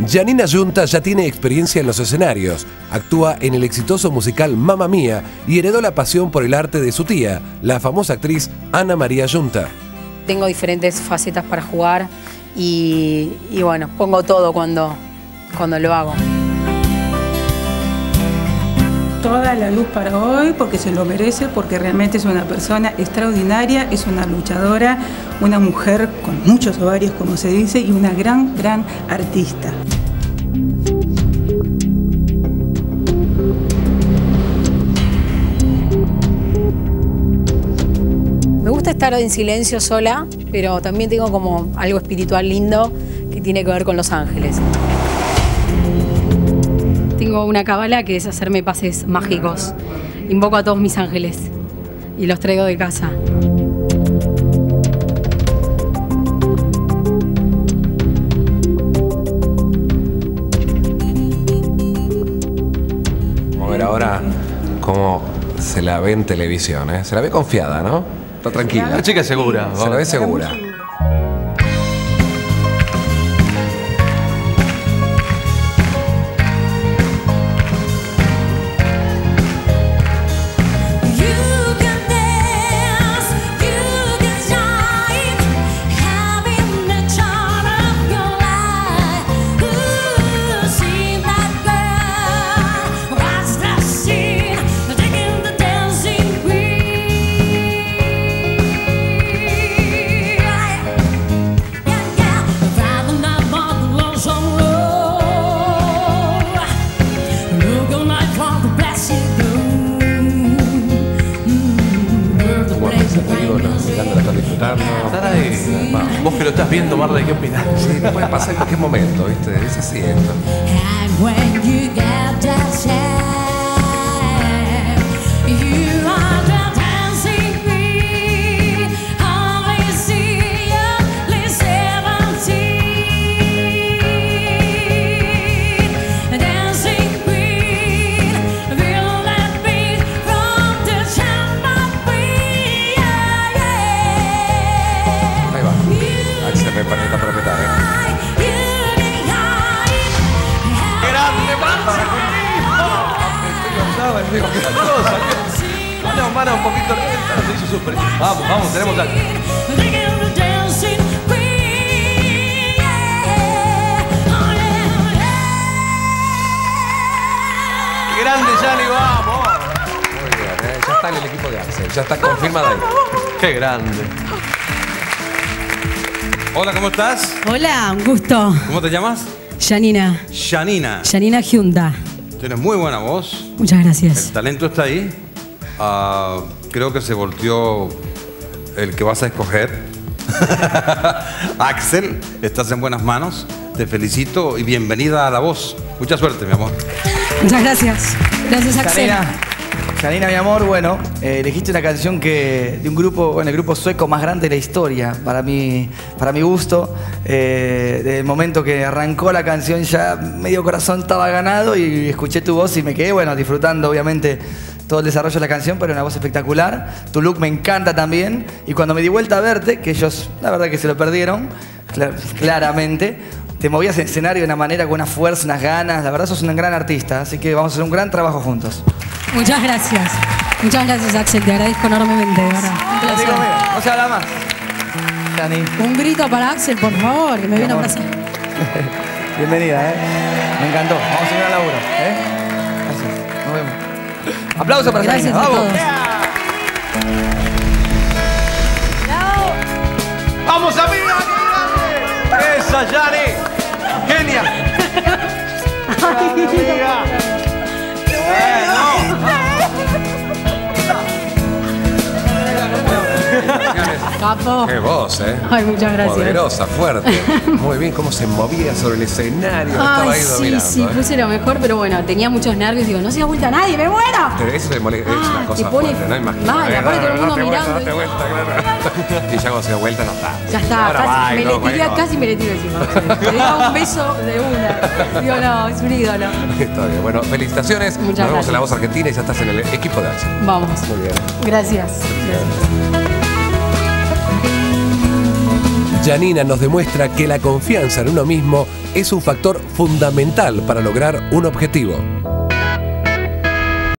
Janina Yunta ya tiene experiencia en los escenarios, actúa en el exitoso musical Mamma Mía y heredó la pasión por el arte de su tía, la famosa actriz Ana María Yunta. Tengo diferentes facetas para jugar y bueno, pongo todo cuando lo hago. Toda la luz para hoy porque se lo merece, porque realmente es una persona extraordinaria, es una luchadora, una mujer con muchos ovarios, como se dice, y una gran artista. Me gusta estar en silencio sola, pero también tengo como algo espiritual lindo que tiene que ver con los ángeles. Tengo una cábala que es hacerme pases mágicos. Invoco a todos mis ángeles y los traigo de casa. Vamos a ver ahora cómo se la ve en televisión, ¿eh? Se la ve confiada, ¿no? Está tranquila. La chica es segura. Se la ve segura. Vos que lo estás viendo, Marley, ¿qué opinás? Sí, puede pasar en cualquier momento, ¿viste? Es así esto. Está para apretar, Mano, un poquito lenta, se hizo súper. Vamos, tenemos algo. ¡Qué grande, Yanni, vamos! Muy bien, ya está en el equipo de Axel, ya está confirmada ahí. ¡Qué grande! Hola, ¿cómo estás? Hola, un gusto. ¿Cómo te llamas? Janina. Janina. Janina Yunta. Tienes muy buena voz. Muchas gracias. El talento está ahí. Creo que se volteó el que vas a escoger. Axel, estás en buenas manos. Te felicito y bienvenida a La Voz. Mucha suerte, mi amor. Muchas gracias. Gracias, Axel. Janina, mi amor, bueno, elegiste una canción de un grupo, bueno, el grupo sueco más grande de la historia, para mi gusto. Desde el momento que arrancó la canción ya medio corazón estaba ganado y escuché tu voz y me quedé, bueno, disfrutando obviamente todo el desarrollo de la canción, pero una voz espectacular. Tu look me encanta también. Y cuando me di vuelta a verte, que ellos, la verdad que se lo perdieron, claramente, te movías en escenario de una manera, con una fuerza, unas ganas. La verdad sos un gran artista, así que vamos a hacer un gran trabajo juntos. Muchas gracias. Muchas gracias, Axel. Te agradezco enormemente, de verdad. Un placer. No se habla más. Dani. Un grito para Axel, por favor, que me viene a abrazar. Bienvenida, me encantó. Vamos a seguir al laburo, Gracias. Nos vemos. Aplausos para Gracias Janina. a Vamos. todos. ¡Vamos, amiga! ¡Qué grande! ¡Esa, Yanni! ¡Genia! ¡Grande, amiga! Capo. Qué voz, ¿eh? Ay, muchas gracias. Poderosa, fuerte. Muy bien, cómo se movía sobre el escenario. Estaba ahí dominando. Sí, puse lo mejor, pero bueno, tenía muchos nervios. Digo, no se da vuelta a nadie, ¡me muero! Pero eso es una cosa fuerte, ¿no? Imagínate. Mal, aparte todo el mundo mirando. Date vuelta, claro. Y ya cuando se da vuelta, no está. Ya está, casi, casi me le tiro encima. Le daba un beso de una. Digo, no, es un ídolo. Está bien. Bueno, felicitaciones. Muchas Nos vemos gracias. en La Voz Argentina y ya estás en el equipo de Axel. Vamos. Muy bien. Gracias. Janina nos demuestra que la confianza en uno mismo es un factor fundamental para lograr un objetivo.